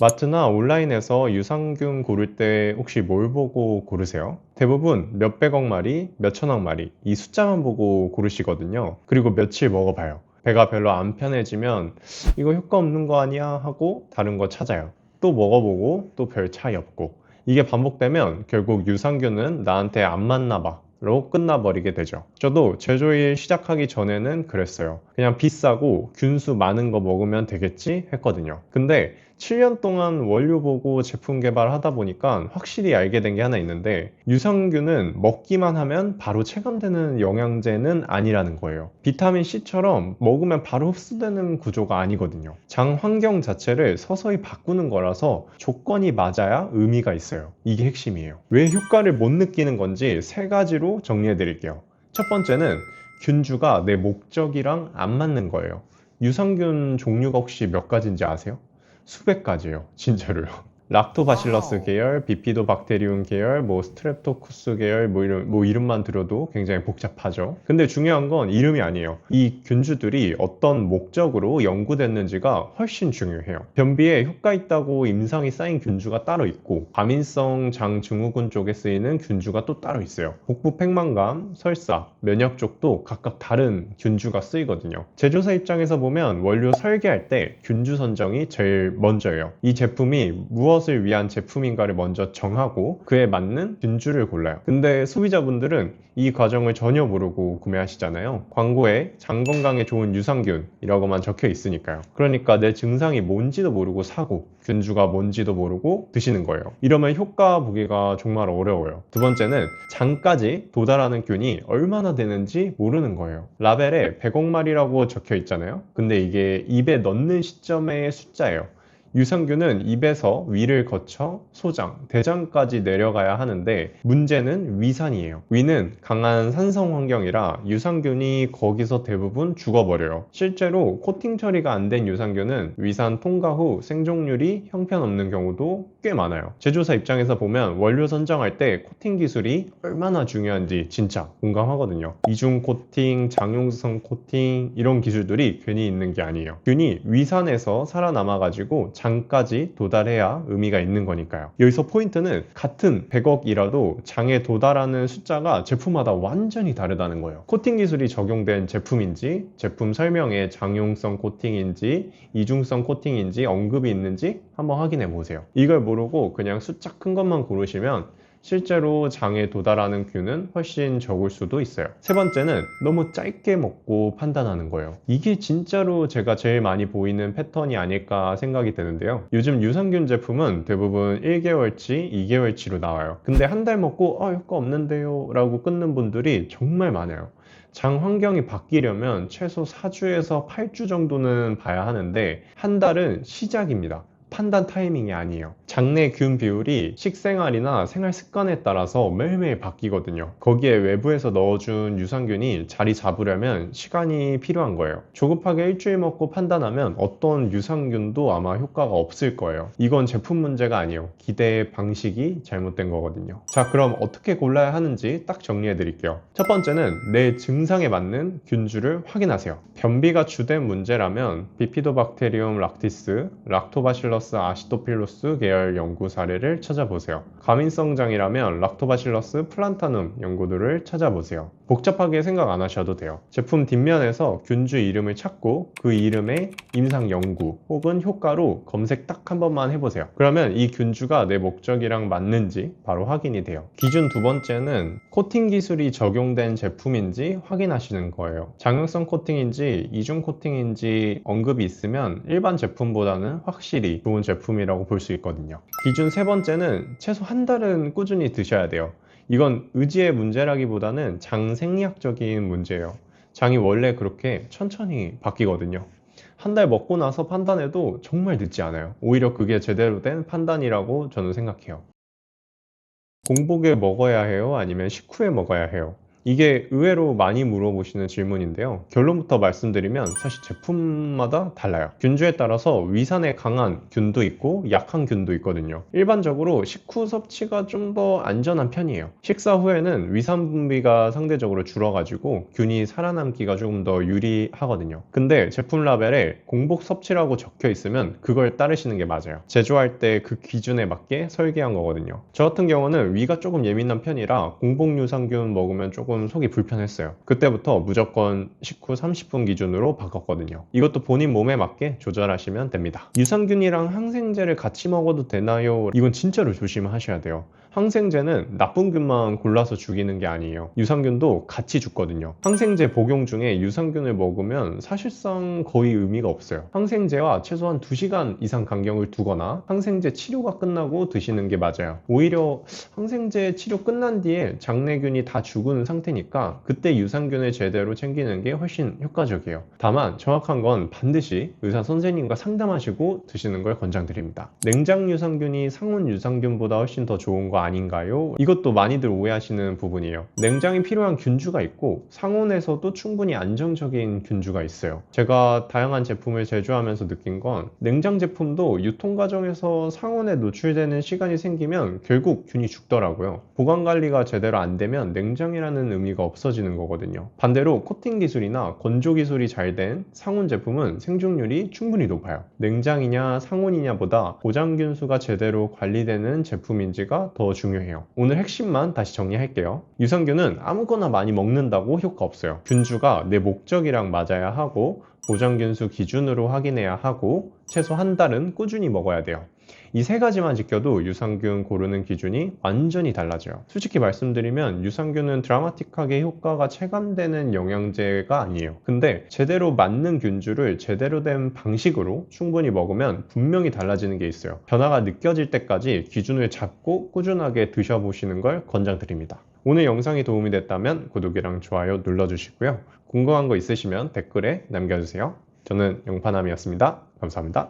마트나 온라인에서 유산균 고를 때 혹시 뭘 보고 고르세요? 대부분 몇백억 마리, 몇천억 마리 이 숫자만 보고 고르시거든요. 그리고 며칠 먹어봐요. 배가 별로 안 편해지면 이거 효과 없는 거 아니야 하고 다른 거 찾아요. 또 먹어보고 또 별 차이 없고 이게 반복되면 결국 유산균은 나한테 안 맞나 봐로 끝나버리게 되죠. 저도 제조일 시작하기 전에는 그랬어요. 그냥 비싸고 균수 많은 거 먹으면 되겠지 했거든요. 근데 7년 동안 원료 보고 제품 개발하다 보니까 확실히 알게 된 게 하나 있는데 유산균은 먹기만 하면 바로 체감되는 영양제는 아니라는 거예요. 비타민 C처럼 먹으면 바로 흡수되는 구조가 아니거든요. 장 환경 자체를 서서히 바꾸는 거라서 조건이 맞아야 의미가 있어요. 이게 핵심이에요. 왜 효과를 못 느끼는 건지 세 가지로 정리해 드릴게요. 첫 번째는 균주가 내 목적이랑 안 맞는 거예요. 유산균 종류가 혹시 몇 가지인지 아세요? 수백 가지예요. 진짜로요. 락토바실러스 계열, 비피도박테리움 계열, 스트랩토코스 계열, 이름만 들어도 굉장히 복잡하죠. 근데 중요한 건 이름이 아니에요. 이 균주들이 어떤 목적으로 연구됐는지가 훨씬 중요해요. 변비에 효과 있다고 임상이 쌓인 균주가 따로 있고, 과민성 장 증후군 쪽에 쓰이는 균주가 또 따로 있어요. 복부 팽만감, 설사, 면역 쪽도 각각 다른 균주가 쓰이거든요. 제조사 입장에서 보면 원료 설계할 때 균주 선정이 제일 먼저예요. 이 제품이 무엇을 위한 제품인가를 먼저 정하고 그에 맞는 균주를 골라요. 근데 소비자분들은 이 과정을 전혀 모르고 구매하시잖아요. 광고에 장 건강에 좋은 유산균이라고만 적혀 있으니까요. 그러니까 내 증상이 뭔지도 모르고 사고 균주가 뭔지도 모르고 드시는 거예요. 이러면 효과 보기가 정말 어려워요. 두 번째는 장까지 도달하는 균이 얼마나 되는지 모르는 거예요. 라벨에 100억 마리라고 적혀 있잖아요. 근데 이게 입에 넣는 시점의 숫자예요. 유산균은 입에서 위를 거쳐 소장, 대장까지 내려가야 하는데 문제는 위산이에요. 위는 강한 산성 환경이라 유산균이 거기서 대부분 죽어버려요. 실제로 코팅 처리가 안 된 유산균은 위산 통과 후 생존율이 형편없는 경우도 꽤 많아요. 제조사 입장에서 보면 원료 선정할 때 코팅 기술이 얼마나 중요한지 진짜 공감하거든요. 이중 코팅, 장용성 코팅 이런 기술들이 괜히 있는 게 아니에요. 균이 위산에서 살아남아가지고 장까지 도달해야 의미가 있는 거니까요. 여기서 포인트는 같은 100억이라도 장에 도달하는 숫자가 제품마다 완전히 다르다는 거예요. 코팅 기술이 적용된 제품인지, 제품 설명에 장용성 코팅인지, 이중성 코팅인지 언급이 있는지 한번 확인해 보세요. 이걸 모르고 그냥 숫자 큰 것만 고르시면 실제로 장에 도달하는 균은 훨씬 적을 수도 있어요. 세 번째는 너무 짧게 먹고 판단하는 거예요. 이게 진짜로 제가 제일 많이 보이는 패턴이 아닐까 생각이 되는데요. 요즘 유산균 제품은 대부분 1개월치, 2개월치로 나와요. 근데 한 달 먹고 효과 없는데요 라고 끊는 분들이 정말 많아요. 장 환경이 바뀌려면 최소 4주에서 8주 정도는 봐야 하는데 한 달은 시작입니다. 판단 타이밍이 아니에요. 장내 균 비율이 식생활이나 생활 습관에 따라서 매일매일 바뀌거든요. 거기에 외부에서 넣어준 유산균이 자리 잡으려면 시간이 필요한 거예요. 조급하게 일주일 먹고 판단하면 어떤 유산균도 아마 효과가 없을 거예요. 이건 제품 문제가 아니에요. 기대 방식이 잘못된 거거든요. 자, 그럼 어떻게 골라야 하는지 딱 정리해 드릴게요. 첫 번째는 내 증상에 맞는 균주를 확인하세요. 변비가 주된 문제라면 비피도박테리움 락티스, 락토바실러스 아시도필로스 계열 연구 사례를 찾아보세요. 과민성장이라면 락토바실러스 플란타눔 연구들을 찾아보세요. 복잡하게 생각 안 하셔도 돼요. 제품 뒷면에서 균주 이름을 찾고 그 이름의 임상 연구 혹은 효과로 검색 딱 한 번만 해보세요. 그러면 이 균주가 내 목적이랑 맞는지 바로 확인이 돼요. 기준 두 번째는 코팅 기술이 적용된 제품인지 확인하시는 거예요. 장용성 코팅인지 이중 코팅인지 언급이 있으면 일반 제품보다는 확실히 좋은 제품이라고 볼 수 있거든요. 기준 세 번째는 최소 한 달은 꾸준히 드셔야 돼요. 이건 의지의 문제라기보다는 장 생리학적인 문제예요. 장이 원래 그렇게 천천히 바뀌거든요. 한 달 먹고 나서 판단해도 정말 늦지 않아요. 오히려 그게 제대로 된 판단이라고 저는 생각해요. 공복에 먹어야 해요? 아니면 식후에 먹어야 해요? 이게 의외로 많이 물어보시는 질문인데요. 결론부터 말씀드리면 사실 제품마다 달라요. 균주에 따라서 위산에 강한 균도 있고 약한 균도 있거든요. 일반적으로 식후 섭취가 좀 더 안전한 편이에요. 식사 후에는 위산 분비가 상대적으로 줄어가지고 균이 살아남기가 조금 더 유리하거든요. 근데 제품 라벨에 공복 섭취라고 적혀 있으면 그걸 따르시는 게 맞아요. 제조할 때 그 기준에 맞게 설계한 거거든요. 저 같은 경우는 위가 조금 예민한 편이라 공복 유산균 먹으면 조금 속이 불편했어요. 그때부터 무조건 식후 30분 기준으로 바꿨거든요. 이것도 본인 몸에 맞게 조절하시면 됩니다. 유산균이랑 항생제를 같이 먹어도 되나요? 이건 진짜로 조심하셔야 돼요. 항생제는 나쁜 균만 골라서 죽이는 게 아니에요. 유산균도 같이 죽거든요. 항생제 복용 중에 유산균을 먹으면 사실상 거의 의미가 없어요. 항생제와 최소한 2시간 이상 간격을 두거나 항생제 치료가 끝나고 드시는 게 맞아요. 오히려 항생제 치료 끝난 뒤에 장내균이 다 죽은 상태니까 그때 유산균을 제대로 챙기는 게 훨씬 효과적이에요. 다만 정확한 건 반드시 의사 선생님과 상담하시고 드시는 걸 권장드립니다. 냉장 유산균이 상온 유산균보다 훨씬 더 좋은 거 아닌가요? 이것도 많이들 오해하시는 부분이에요. 냉장이 필요한 균주가 있고 상온에서도 충분히 안정적인 균주가 있어요. 제가 다양한 제품을 제조하면서 느낀 건 냉장 제품도 유통 과정에서 상온에 노출되는 시간이 생기면 결국 균이 죽더라고요. 보관 관리가 제대로 안 되면 냉장이라는 의미가 없어지는 거거든요. 반대로 코팅 기술이나 건조 기술이 잘 된 상온 제품은 생존율이 충분히 높아요. 냉장이냐 상온이냐보다 보장 균수가 제대로 관리되는 제품인지가 더 중요해요. 오늘 핵심만 다시 정리할게요. 유산균은 아무거나 많이 먹는다고 효과 없어요. 균주가 내 목적이랑 맞아야 하고 보장균수 기준으로 확인해야 하고 최소 한 달은 꾸준히 먹어야 돼요. 이 세 가지만 지켜도 유산균 고르는 기준이 완전히 달라져요. 솔직히 말씀드리면 유산균은 드라마틱하게 효과가 체감되는 영양제가 아니에요. 근데 제대로 맞는 균주를 제대로 된 방식으로 충분히 먹으면 분명히 달라지는 게 있어요. 변화가 느껴질 때까지 기준을 잡고 꾸준하게 드셔보시는 걸 권장드립니다. 오늘 영상이 도움이 됐다면 구독이랑 좋아요 눌러주시고요. 궁금한 거 있으시면 댓글에 남겨주세요. 저는 용파남이었습니다. 감사합니다.